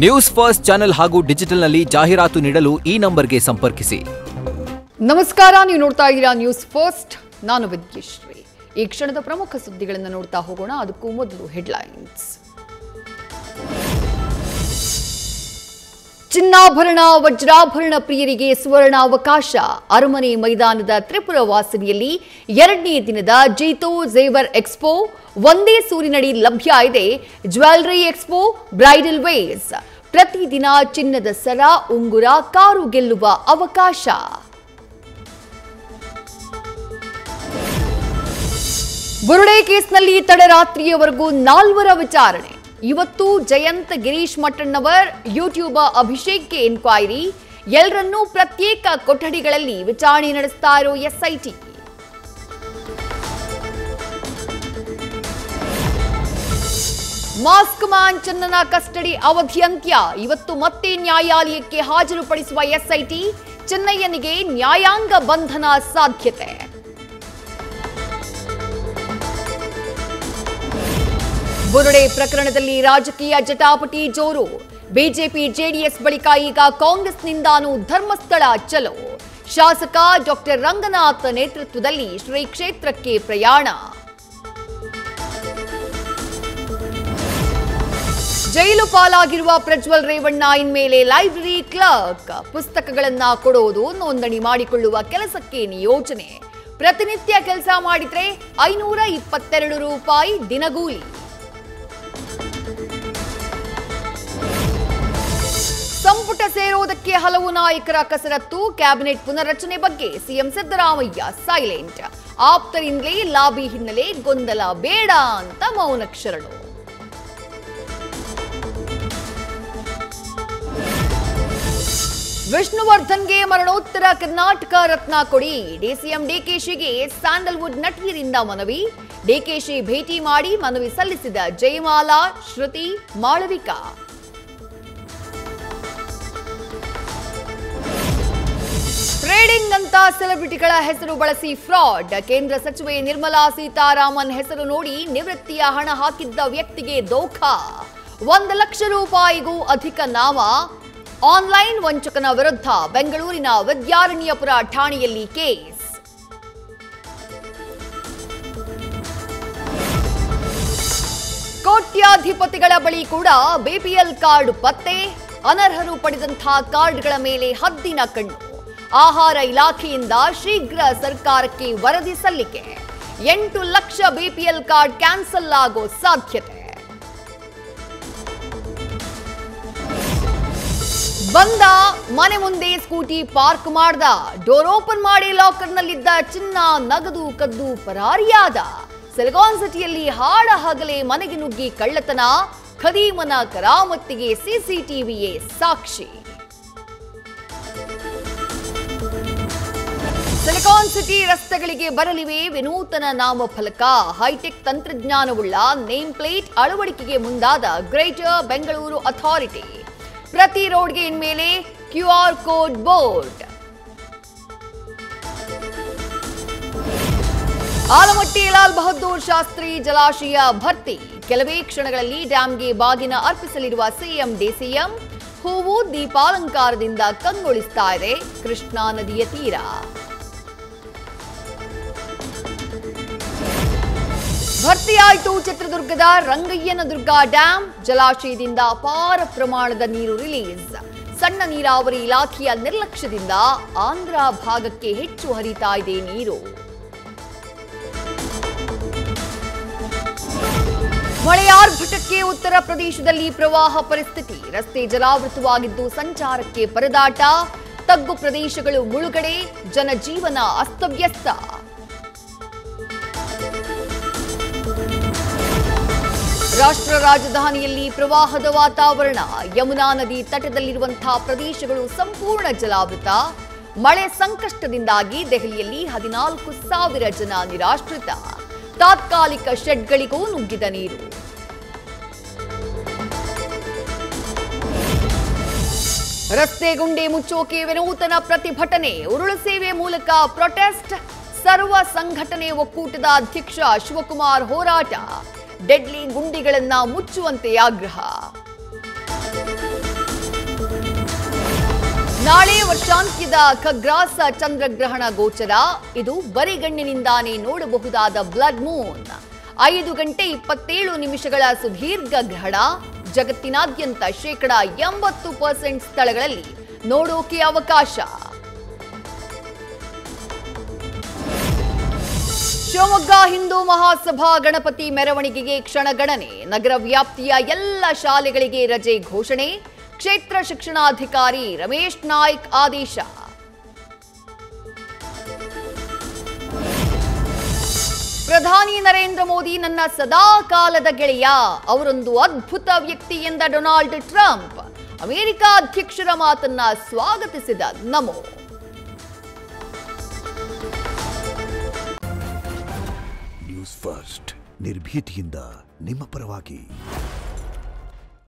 News first channel ಹಾಗೂ ಡಿಜಿಟಲ್ನಲ್ಲಿ ಜಾಹೀರಾತು ನೀಡಲು ಈ ನಂಬರ್ಗೆ ಸಂಪರ್ಕಿಸಿ. ನಮಸ್ಕಾರ, ನೀವು ನೋಡ್ತಾ ಇದ್ದೀರಾ ನ್ಯೂಸ್ ಫಸ್ಟ್. ನಾನು ವಿದ್ಯಶ್ರೀ. ಈ ಕ್ಷಣದ ಪ್ರಮುಖ ಸುದ್ದಿಗಳನ್ನು ನೋಡ್ತಾ ಹೋಗೋಣ. ಅದಕ್ಕೂ ಮೊದಲು ಹೆಡ್ಲೈನ್ಸ್. ಚಿನ್ನಾಭರಣ ವಜ್ರಾಭರಣ ಪ್ರಿಯರಿಗೆ ಸುವರ್ಣಾವಕಾಶ. ಅರಮನೆ ಮೈದಾನದ ತ್ರಿಪುರ ವಾಸವಿಯಲ್ಲಿ 2ನೇ ದಿನದ ಜೀತೋ ಝೇವರ್ ಎಕ್ಸ್ಪೋ. ಒಂದೇ ಸೂರಿನಡಿ ಲಭ್ಯ ಇದೆ ಜ್ಯುವೆಲರಿ ಎಕ್ಸ್ಪೋ, ಬ್ರೈಡಲ್ ವೇರ್ಸ್. ಪ್ರತಿದಿನ ಚಿನ್ನದ ಸರ, ಉಂಗುರ, ಕಾರು ಗೆಲ್ಲುವ ಅವಕಾಶ. ಬುರುಡೆ ಕೇಸ್ನಲ್ಲಿ ತಡರಾತ್ರಿಯವರೆಗೂ 4 ವಿಚಾರಣೆ. ಇವತ್ತು ಜಯಂತ್ ಗಿರೀಶ್ ಮಠಣ್ಣವರ್, ಯೂಟ್ಯೂಬರ್ ಅಭಿಷೇಕ್ಗೆ ಎನ್ಕ್ವೈರಿ. ಎಲ್ಲರನ್ನೂ ಪ್ರತ್ಯೇಕ ಕೊಠಡಿಗಳಲ್ಲಿ ವಿಚಾರಣೆ ನಡೆಸ್ತಾ ಇರೋ ಎಸ್ಐಟಿ. ಮಾಸ್ಕ್ ಮ್ಯಾನ್ ಚನ್ನನ ಕಸ್ಟಡಿ ಅವಧಿ ಅಂತ್ಯ. ಇವತ್ತು ಮತ್ತೆ ನ್ಯಾಯಾಲಯಕ್ಕೆ ಹಾಜರುಪಡಿಸುವ ಎಸ್ಐಟಿ. ಚೆನ್ನಯ್ಯನಿಗೆ ನ್ಯಾಯಾಂಗ ಬಂಧನ ಸಾಧ್ಯತೆ. ಬುರುಡೆ ಪ್ರಕರಣದಲ್ಲಿ ರಾಜಕೀಯ ಜಟಾಪಟಿ ಜೋರು. ಬಿಜೆಪಿ ಜೆಡಿಎಸ್ ಬಳಿಕ ಈಗ ಕಾಂಗ್ರೆಸ್ನಿಂದಾನೂ ಧರ್ಮಸ್ಥಳ ಚಲೋ. ಶಾಸಕ ಡಾಕ್ಟರ್ ರಂಗನಾಥ್ ನೇತೃತ್ವದಲ್ಲಿ ಶ್ರೀ ಕ್ಷೇತ್ರಕ್ಕೆ ಪ್ರಯಾಣ. ಜೈಲು ಪಾಲಾಗಿರುವ ಪ್ರಜ್ವಲ್ ರೇವಣ್ಣ ಇನ್ಮೇಲೆ ಲೈಬ್ರರಿ ಕ್ಲರ್ಕ್. ಪುಸ್ತಕಗಳನ್ನ ಕೊಡೋದು, ನೋಂದಣಿ ಮಾಡಿಕೊಳ್ಳುವ ಕೆಲಸಕ್ಕೆ ನಿಯೋಜನೆ. ಪ್ರತಿನಿತ್ಯ ಕೆಲಸ ಮಾಡಿದ್ರೆ 522 ರೂಪಾಯಿ ದಿನಗೂಲಿ. ಸಂಪುಟ ಸೇರೋದಕ್ಕೆ ಹಲವು ನಾಯಕರ ಕಸರತ್ತು. ಕ್ಯಾಬಿನೆಟ್ ಪುನರ್ರಚನೆ ಬಗ್ಗೆ ಸಿಎಂ ಸಿದ್ದರಾಮಯ್ಯ ಸೈಲೆಂಟ್. ಆಪ್ತರಿಂದಲೇ ಲಾಬಿ ಹಿನ್ನೆಲೆ ಗೊಂದಲ ಬೇಡ ಅಂತ ಮೌನಕ್ಷರಳು. ವಿಷ್ಣುವರ್ಧನ್ಗೆ ಮರಣೋತ್ತರ ಕರ್ನಾಟಕ ರತ್ನ ಕೊಡಿ. ಡಿಸಿಎಂ ಡಿಕೆಶಿಗೆ ಸ್ಯಾಂಡಲ್ವುಡ್ ನಟಿಯರಿಂದ ಮನವಿ. ಡಿಕೆಶಿ ಭೇಟಿ ಮಾಡಿ ಮನವಿ ಸಲ್ಲಿಸಿದ ಜಯಮಾಲಾ, ಶ್ರುತಿ, ಮಾಳವಿಕಾ. ಟ್ರೇಡಿಂಗ್ ಅಂತ ಸೆಲೆಬ್ರಿಟಿಗಳ ಹೆಸರು ಬಳಸಿ ಫ್ರಾಡ್. ಕೇಂದ್ರ ಸಚಿವೆ ನಿರ್ಮಲಾ ಸೀತಾರಾಮನ್ ಹೆಸರು ನೋಡಿ ನಿವೃತ್ತಿಯ ಹಣ ಹಾಕಿದ್ದ ವ್ಯಕ್ತಿಗೆ ದೋಖಾ. 1 ಲಕ್ಷ ರೂಪಾಯಿಗೂ ಅಧಿಕ ನಾಮ. ಆನ್ಲೈನ್ ವಂಚಕನ ವಿರುದ್ಧ ಬೆಂಗಳೂರಿನ ವಿದ್ಯಾರಣ್ಯಪುರ ಠಾಣೆಯಲ್ಲಿ ಕೇಸ್. ಕೋಟ್ಯಾಧಿಪತಿಗಳ ಬಳಿ ಕೂಡ ಬಿಪಿಎಲ್ ಕಾರ್ಡ್ ಪತ್ತೆ. ಅನರ್ಹರು ಪಡೆದಂತಹ ಕಾರ್ಡ್ಗಳ ಮೇಲೆ ಹದ್ದಿನ ಕಣ್ಣು. ಆಹಾರ ಇಲಾಖೆಯಿಂದ ಶೀಘ್ರ ಸರ್ಕಾರಕ್ಕೆ ವರದಿ ಸಲ್ಲಿಕೆ. 8 ಲಕ್ಷ ಬಿಪಿಎಲ್ ಕಾರ್ಡ್ ಕ್ಯಾನ್ಸಲ್ ಆಗೋ ಸಾಧ್ಯತೆ. ಬಂದ ಮನೆ ಮುಂದೆ ಸ್ಕೂಟಿ ಪಾರ್ಕ್ ಮಾಡ್ದ. ಡೋರ್ ಓಪನ್ ಮಾಡಿ ಲಾಕರ್ನಲ್ಲಿದ್ದ ಚಿನ್ನ, ನಗದು ಕದ್ದು ಪರಾರಿಯಾದ. ಸಿಲಿಕಾನ್ ಸಿಟಿಯಲ್ಲಿ ಹಾಡ ಹಗಲೇ ಮನೆಗೆ ನುಗ್ಗಿ ಕಳ್ಳತನ. ಖದೀಮನ ಕರಾಮತ್ತಿಗೆ ಸಿಸಿಟಿವಿಯೇ ಸಾಕ್ಷಿ. ಸಿಲಿಕಾನ್ ಸಿಟಿ ರಸ್ತೆಗಳಿಗೆ ಬರಲಿವೆ ವಿನೂತನ ನಾಮಫಲಕ. ಹೈಟೆಕ್ ತಂತ್ರಜ್ಞಾನವುಳ್ಳ ನೇಮ್ ಪ್ಲೇಟ್ ಅಳವಡಿಕೆಗೆ ಮುಂದಾದ ಗ್ರೇಟರ್ ಬೆಂಗಳೂರು ಅಥಾರಿಟಿ. ಪ್ರತಿ ರೋಡ್ಗೆ ಇನ್ಮೇಲೆ QR code board. Almatti Lal Bahadur Shastri ಜಲಾಶಯ ಭರ್ತಿ. ಕೆಲವೇ ಕ್ಷಣಗಳಲ್ಲಿ ಡ್ಯಾಂಗೆ ಬಾಗಿನ ಅರ್ಪಿಸಲಿರುವ ಸಿಎಂ ಡಿಸಿಎಂ. ಹೂವು ದೀಪಾಲಂಕಾರದಿಂದ ಕಂಗೊಳಿಸ್ತಾ ಇದೆ ಕೃಷ್ಣಾ ನದಿಯ ತೀರ. ಭರ್ತಿಯಾಯಿತು ಚಿತ್ರದುರ್ಗದ ರಂಗಯ್ಯನದುರ್ಗ ಡ್ಯಾಂ. ಜಲಾಶಯದಿಂದ ಅಪಾರ ಪ್ರಮಾಣದ ನೀರು ರಿಲೀಸ್. ಸಣ್ಣ ನೀರಾವರಿ ಇಲಾಖೆಯ ನಿರ್ಲಕ್ಷ್ಯದಿಂದ ಆಂಧ್ರ ಭಾಗಕ್ಕೆ ಹೆಚ್ಚು ಹರಿತಾ ಇದೆ ನೀರು. ಮಳೆಯ ಆರ್ಭಟಕ್ಕೆ ಉತ್ತರ ಪ್ರದೇಶದಲ್ಲಿ ಪ್ರವಾಹ ಪರಿಸ್ಥಿತಿ. ರಸ್ತೆ ಜಲಾವೃತವಾಗಿದ್ದು ಸಂಚಾರಕ್ಕೆ ಪರದಾಟ. ತಗ್ಗು ಪ್ರದೇಶಗಳು ಮುಳುಗಡೆ. ಜನಜೀವನ ಅಸ್ತವ್ಯಸ್ತ. ರಾಷ್ಟ್ರ ರಾಜಧಾನಿಯಲ್ಲಿ ಪ್ರವಾಹದ ವಾತಾವರಣ. ಯಮುನಾ ನದಿ ತಟದಲ್ಲಿರುವಂತಹ ಪ್ರದೇಶಗಳು ಸಂಪೂರ್ಣ ಜಲಾವೃತ. ಮಳೆ ಸಂಕಷ್ಟದಿಂದಾಗಿ ದೆಹಲಿಯಲ್ಲಿ 14,000 ಜನ ನಿರಾಶ್ರಿತ. ತಾತ್ಕಾಲಿಕ ಶೆಡ್ಗಳಿಗೂ ನುಗ್ಗಿದ ನೀರು. ರಸ್ತೆ ಗುಂಡಿ ಮುಚ್ಚೋಕೆ ವಿನೂತನ ಪ್ರತಿಭಟನೆ. ಉರುಳು ಸೇವೆ ಮೂಲಕ ಪ್ರೊಟೆಸ್ಟ್. ಸರ್ವ ಸಂಘಟನೆ ಒಕ್ಕೂಟದ ಅಧ್ಯಕ್ಷ ಶಿವಕುಮಾರ್ ಹೋರಾಟ. ಡೆಡ್ಲಿ ಗುಂಡಿಗಳನ್ನ ಮುಚ್ಚುವಂತೆ ಆಗ್ರಹ. ನಾಳೆ ವರ್ಷಾಂತ್ಯದ ಖಗ್ರಾಸ ಚಂದ್ರಗ್ರಹಣ ಗೋಚರ. ಇದು ಬರಿಗಣ್ಣಿನಿಂದಾನೇ ನೋಡಬಹುದಾದ ಬ್ಲಡ್ ಮೂನ್. 5:27 ಸುದೀರ್ಘ ಗ್ರಹಣ. ಜಗತ್ತಿನಾದ್ಯಂತ 80% ಸ್ಥಳಗಳಲ್ಲಿ ನೋಡೋಕೆ ಅವಕಾಶ. ಶಿವಮೊಗ್ಗ ಹಿಂದೂ ಮಹಾಸಭಾ ಗಣಪತಿ ಮೆರವಣಿಗೆಗೆ ಕ್ಷಣಗಣನೆ. ನಗರ ವ್ಯಾಪ್ತಿಯ ಎಲ್ಲ ಶಾಲೆಗಳಿಗೆ ರಜೆ ಘೋಷಣೆ. ಕ್ಷೇತ್ರ ಶಿಕ್ಷಣಾಧಿಕಾರಿ ರಮೇಶ್ ನಾಯ್ಕ್ ಆದೇಶ. ಪ್ರಧಾನಿ ನರೇಂದ್ರ ಮೋದಿ ನನ್ನ ಸದಾ ಕಾಲದ ಗೆಳೆಯ, ಅವರೊಂದು ಅದ್ಭುತ ವ್ಯಕ್ತಿ ಎಂದ ಡೊನಾಲ್ಡ್ ಟ್ರಂಪ್. ಅಮೆರಿಕ ಅಧ್ಯಕ್ಷರ ಮಾತನ್ನ ಸ್ವಾಗತಿಸಿದ ನಮೋ. ನ್ಯೂಸ್ ಫಸ್ಟ್ ನಿರ್ಭೀತಿಯಿಂದ ನಿಮ್ಮ ಪರವಾಗಿ.